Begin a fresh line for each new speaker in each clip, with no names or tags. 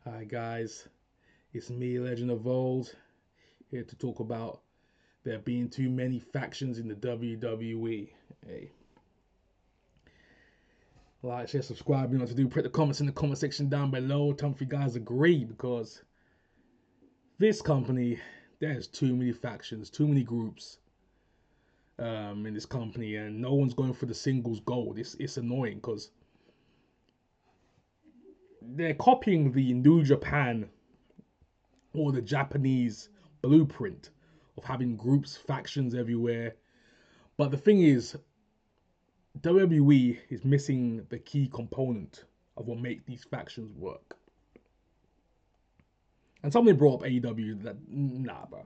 Hi guys, it's me, Legend of Old, here to talk about there being too many factions in the WWE. Hey, like, share, subscribe, you know what to do. Put the comments in the comment section down below. Tell me if you guys agree, because this company, there's too many factions, too many groups in this company, and no one's going for the singles gold. It's annoying because they're copying the New Japan or the Japanese blueprint of having groups, factions everywhere. But the thing is, WWE is missing the key component of what make these factions work. And somebody brought up AEW that nah, bro.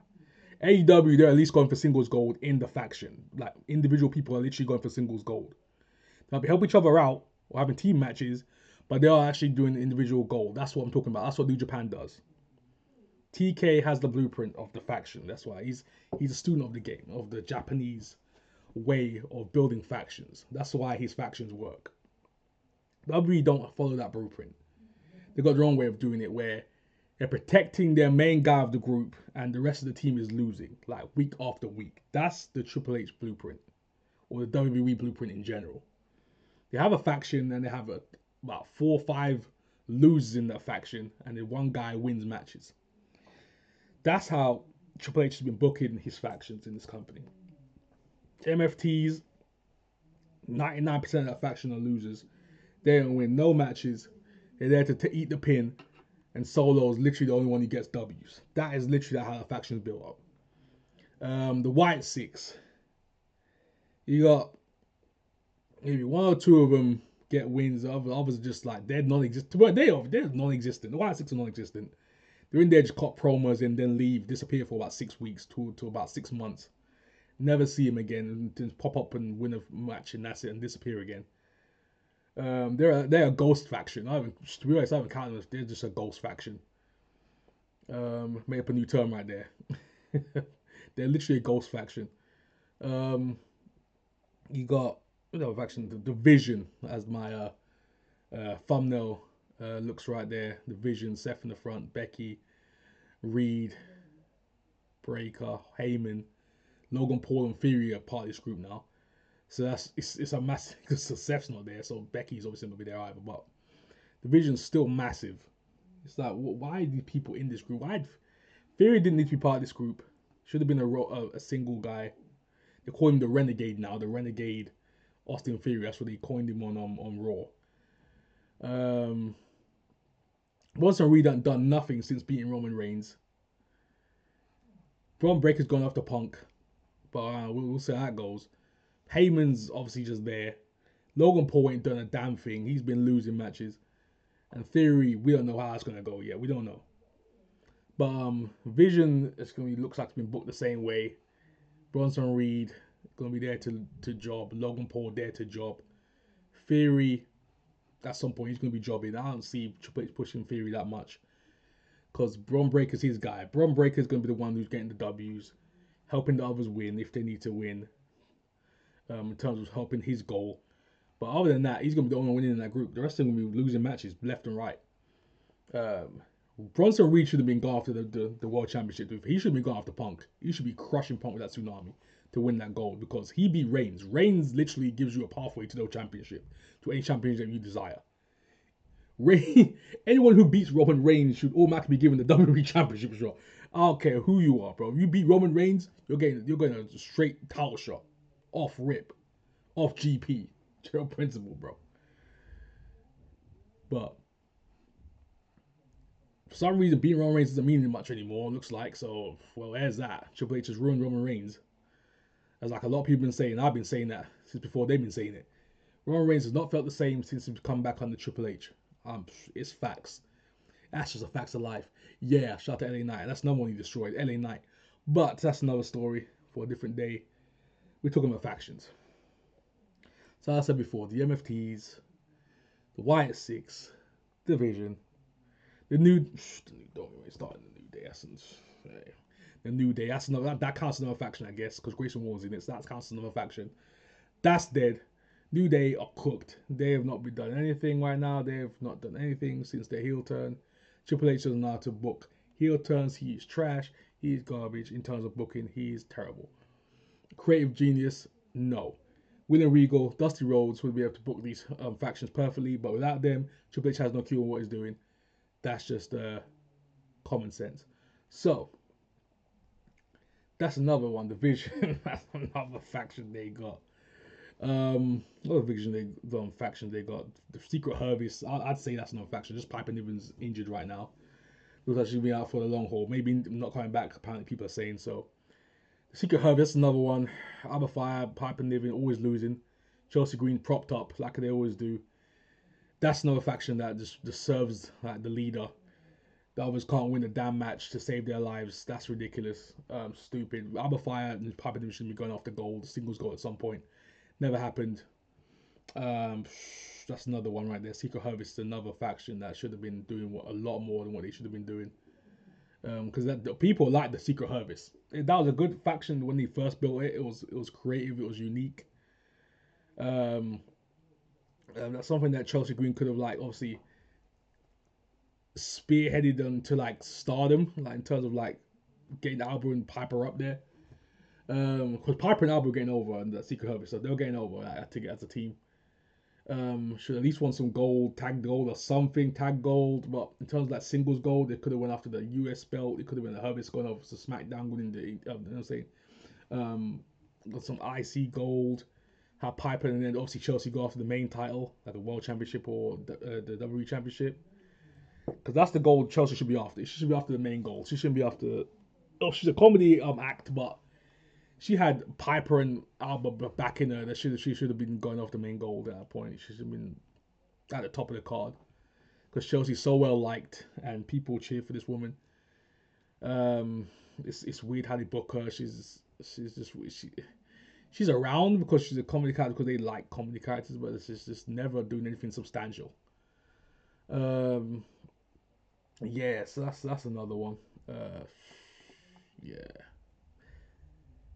AEW, they're at least going for singles gold in the faction. Like individual people are literally going for singles gold. They'll help each other out or having team matches, but they are actually doing individual gold. That's what I'm talking about. That's what New Japan does. TK has the blueprint of the faction. That's why he's a student of the game, of the Japanese way of building factions. That's why his factions work. WWE don't follow that blueprint. They got their own way of doing it where they're protecting their main guy of the group and the rest of the team is losing, like week after week. That's the Triple H blueprint, or the WWE blueprint in general. They have a faction and they have about 4 or 5 losers in that faction, and then one guy wins matches. That's how Triple H has been booking his factions in this company. MFTs, 99% of that faction are losers. They don't win no matches. They're there to eat the pin, and Solo is literally the only one who gets W's. That is literally how the faction is built up. The White Six, you got maybe 1 or 2 of them get wins. Others are just like they're non-existent. Well, they're non-existent. The White Six are non-existent. They're in there just cut promos and then leave, disappear for about 6 weeks to about 6 months. Never see him again, and then pop up and win a match and that's it, and disappear again. They're a ghost faction. To be honest, I haven't counted them. They're just a ghost faction. Made up a new term right there. They're literally a ghost faction. Um, you got another faction, the Division, as my thumbnail looks right there. Division, Seth in the front, Becky, Reed, Breaker, Heyman, Logan Paul, and Theory are part of this group now. So it's a massive because Seth's not there, so Becky's obviously not gonna be there either. But Division's still massive. It's like, why are these people in this group? Why Theory didn't need to be part of this group? Should have been a single guy. They call him the Renegade now. The Renegade Austin Theory. That's what they coined him on Raw. Bronson Reed done nothing since beating Roman Reigns. Braun Breaker's gone after Punk, but we'll see how that goes. Heyman's obviously just there. Logan Paul ain't done a damn thing. He's been losing matches. And Theory, we don't know how it's gonna go yet. We don't know. But Vision is gonna be, looks like it's been booked the same way. Bronson Reed gonna be there to job. Logan Paul there to job. Theory, at some point he's gonna be jobbing. I don't see Triple H pushing Theory that much. Because Braun Breaker's his guy. Braun Breaker's gonna be the one who's getting the W's, helping the others win if they need to win. In terms of helping his goal. But other than that, he's gonna be the only one winning in that group. The rest of them will be losing matches left and right. Bronson Reed should have been gone after the World Championship. He should have been gone after Punk. He should be crushing Punk with that tsunami to win that gold because he beat Reigns. Reigns literally gives you a pathway to the championship, to any championship you desire. Anyone who beats Roman Reigns should automatically be given the WWE Championship shot. I don't care who you are, bro. If you beat Roman Reigns, you're getting a straight title shot, off rip, off GP. General principle, bro. But for some reason, beating Roman Reigns doesn't mean much anymore. Looks like so. Well, there's that. Triple H has ruined Roman Reigns, as like a lot of people have been saying. I've been saying that since before they've been saying it. Roman Reigns has not felt the same since he's come back under Triple H. It's facts. That's just a facts of life. Yeah, shout out to LA Knight. That's another one he destroyed, LA Knight. But that's another story for a different day. We're talking about factions. So as I said before, the MFTs, the Wyatt Six, Division, the new. Don't even start the New Day. The New Day. That's another. That counts as another faction, I guess, because Grayson Wall's in it. So that counts as another faction. That's dead. New Day are cooked. They have not been done anything right now. They have not done anything since their heel turn. Triple H doesn't know how to book heel turns. He is trash. He is garbage in terms of booking. He is terrible. Creative genius, no. William Regal, Dusty Rhodes would be able to book these factions perfectly, but without them, Triple H has no clue on what he's doing. That's just common sense. So, that's another one. The Vision, that's another faction they got. Another faction they got. The Secret Herbies, I'd say that's another faction. Just Piper Niven's injured right now. Looks like she'll be out for the long haul. Maybe not coming back, apparently people are saying so. Secret Herb, that's another one. Alba Fire, Piper Niven, always losing. Chelsea Green propped up like they always do. That's another faction that just serves like the leader. The others can't win a damn match to save their lives. That's ridiculous. Stupid. Alba Fire and Piper Niven should be going after gold, singles gold at some point. Never happened. That's another one right there. Secret Herb is another faction that should have been doing a lot more than what they should have been doing. Because the people like the Secret Harvest. That was a good faction when they first built it. It was creative. It was unique. That's something that Chelsea Green could have like obviously spearheaded them to like stardom, like in terms of like getting Alba and Piper up there. Because Piper and Alba were getting over and the Secret Harvest, so they're getting over together as a team. Should at least want some gold, tag gold or something, tag gold. But in terms of that singles gold, they could have went after the US belt. It could have been the Herbies going over to SmackDown winning the, you know what I'm saying, got some IC gold. Have Piper and then obviously Chelsea go after the main title, like the World Championship or the WWE Championship. Because that's the gold Chelsea should be after. She should be after the main gold. She shouldn't be after. Oh, she's a comedy act, but she had Piper and Alba back in her. That she should have been going off the main gold at that point. She should have been at the top of the card because Chelsea's so well liked and people cheer for this woman. It's weird how they book her. She's around because she's a comedy character because they like comedy characters, but it's just never doing anything substantial. Yeah, so that's another one. Yeah.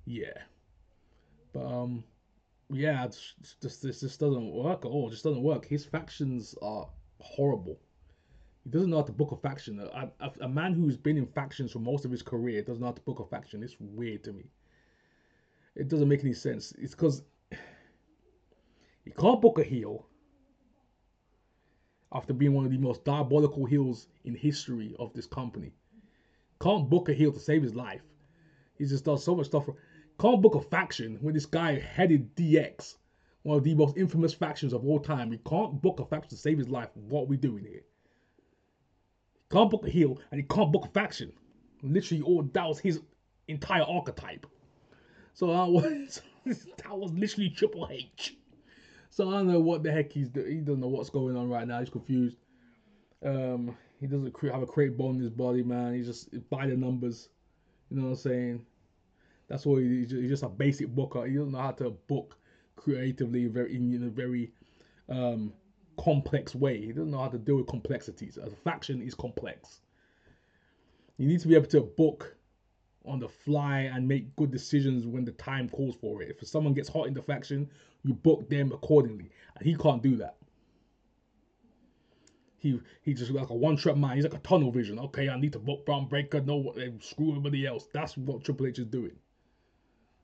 Yeah. But yeah, this just doesn't work at all. It just doesn't work. His factions are horrible. He doesn't know how to book a faction. A man who's been in factions for most of his career doesn't know how to book a faction. It's weird to me. It doesn't make any sense. It's because he can't book a heel after being one of the most diabolical heels in history of this company. Can't book a heel to save his life. He just does so much stuff. Can't book a faction when this guy headed DX, one of the most infamous factions of all time. He can't book a faction to save his life. What are we doing here? He can't book a heel and he can't book a faction. Literally, all that was his entire archetype. So that was literally Triple H. So I don't know what the heck he's doing. He doesn't know what's going on right now. He's confused. He doesn't have a great bone in his body, man. He's just by the numbers. You know what I'm saying? That's why he's just a basic booker. He doesn't know how to book creatively in a very complex way. He doesn't know how to deal with complexities. As a faction is complex. You need to be able to book on the fly and make good decisions when the time calls for it. If someone gets hot in the faction, you book them accordingly. And he can't do that. He just like a one-trap mind. He's like a tunnel vision. Okay, I need to book Braun Breaker. No, screw everybody else. That's what Triple H is doing.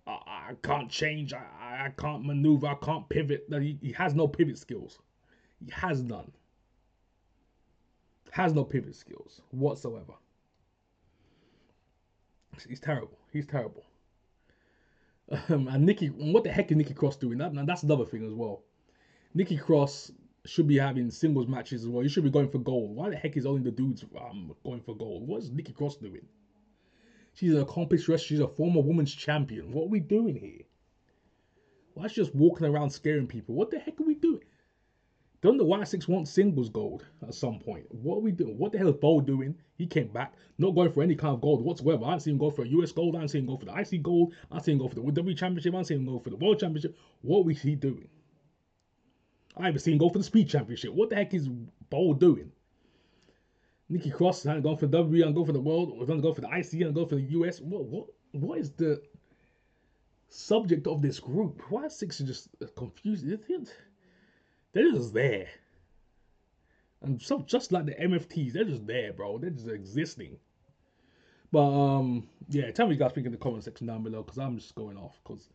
I can't change. I can't maneuver. I can't pivot. He has no pivot skills. He has none. Has no pivot skills whatsoever. He's terrible. He's terrible. And Nikki, what the heck is Nikki Cross doing? That's another thing as well. Nikki Cross should be having singles matches as well. You should be going for gold. Why the heck is only the dudes going for gold? What is Nikki Cross doing? She's an accomplished wrestler. She's a former women's champion. What are we doing here? Why is she just walking around scaring people? What the heck are we doing? Don't the Y6 want singles gold at some point? What are we doing? What the hell is Bo doing? He came back, not going for any kind of gold whatsoever. I haven't seen him go for a US gold. I haven't seen him go for the IC gold. I haven't seen him go for the WWE Championship. I haven't seen him go for the World Championship. What was he doing? I haven't seen him go for the Speed Championship. What the heck is Bo doing? Nikki Cross hasn't gone for the WWE and go for the World. We're going to go for the IC and go for the US. What is the subject of this group? Y6 is just confused. They're just there. And so just like the MFTs, they're just there, bro. They're just existing. But yeah, tell me you guys think in the comment section down below, because I'm just going off. Because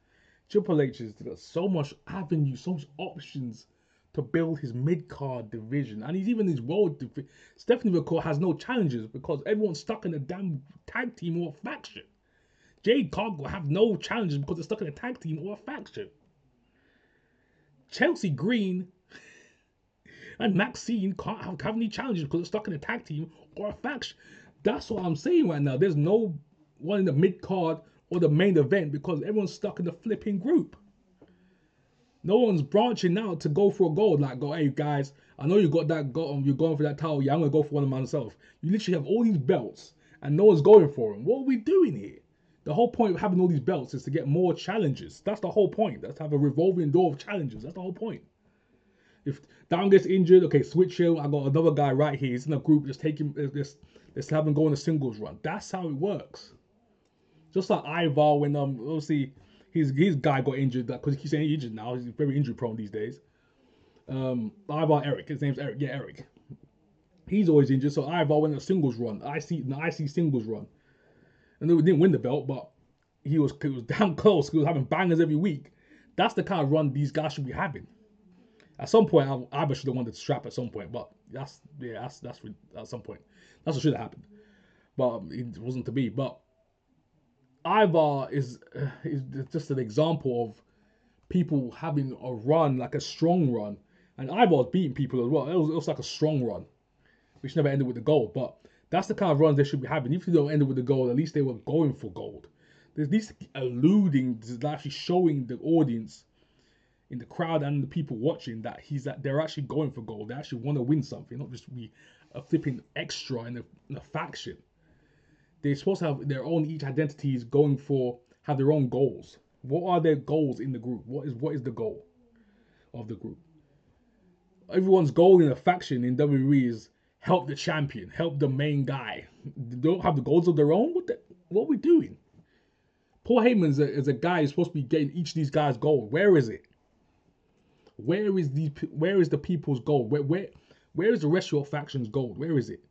Triple H has got so much avenue, so much options to build his mid card division, and he's even his world division. Stephanie McCoy has no challenges because everyone's stuck in a damn tag team or a faction. Jade Cargill have no challenges because they're stuck in a tag team or a faction. Chelsea Green and Maxine can't have any challenges because they're stuck in a tag team or a faction. That's what I'm saying right now. There's no one in the mid card or the main event because everyone's stuck in the flipping group. No one's branching out to go for a gold. Like, go, hey guys, I know you got that. You're going for that title. Yeah, I'm gonna go for one of myself. You literally have all these belts, and no one's going for them. What are we doing here? The whole point of having all these belts is to get more challenges. That's the whole point. That's to have a revolving door of challenges. That's the whole point. If Down gets injured, okay, switch him. I got another guy right here. He's in a group. Just take him. Let's have him go on a singles run. That's how it works. Just like Ivar when obviously his guy got injured because he keeps saying injured now. He's very injury prone these days. Ivar Eric. His name's Eric. Yeah, Eric. He's always injured. So Ivar went on a singles run. IC singles run. And they didn't win the belt, but he was damn close. He was having bangers every week. That's the kind of run these guys should be having. At some point, Ivar should have won the strap at some point, but that's at some point. That's what should have happened, but it wasn't to be. But Ivar is just an example of people having a run, like a strong run, and Ivar's beating people as well. It was like a strong run, which never ended with the gold, but that's the kind of runs they should be having. If they don't end it with the gold, at least they were going for gold. There's at least alluding, actually showing the audience in the crowd and the people watching that they're actually going for gold. They actually want to win something, not just be a flipping extra in a faction. They're supposed to have their own each identities have their own goals. What are their goals in the group? What is the goal of the group? Everyone's goal in a faction in WWE is help the champion, help the main guy. They don't have the goals of their own. What are we doing? Paul Heyman is a guy who's supposed to be getting each of these guys gold. Where is it? Where is the people's gold? Where is the rest of your faction's gold? Where is it?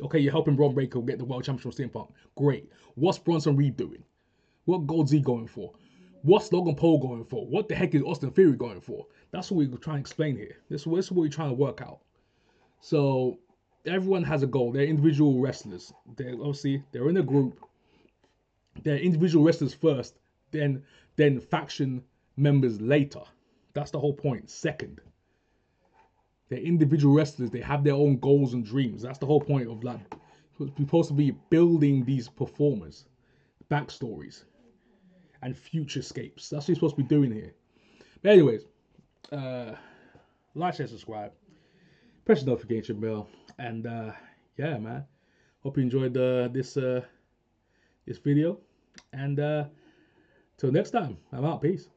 Okay, you're helping Braun Breaker get the world championship from CM Punk. Great. What's Bronson Reed doing? What gold's he going for? What's Logan Paul going for? What the heck is Austin Theory going for? That's what we're trying to explain here. This is what we're trying to work out. So everyone has a goal. They're individual wrestlers. They're in a group. They're individual wrestlers first, then faction members later. That's the whole point. Second. They're individual wrestlers. They have their own goals and dreams. That's the whole point of like we're supposed to be building these performers, backstories, and futurescapes. That's what you're supposed to be doing here. But anyways, like, share, subscribe, press the notification bell, and yeah, man. Hope you enjoyed this video. And till next time, I'm out. Peace.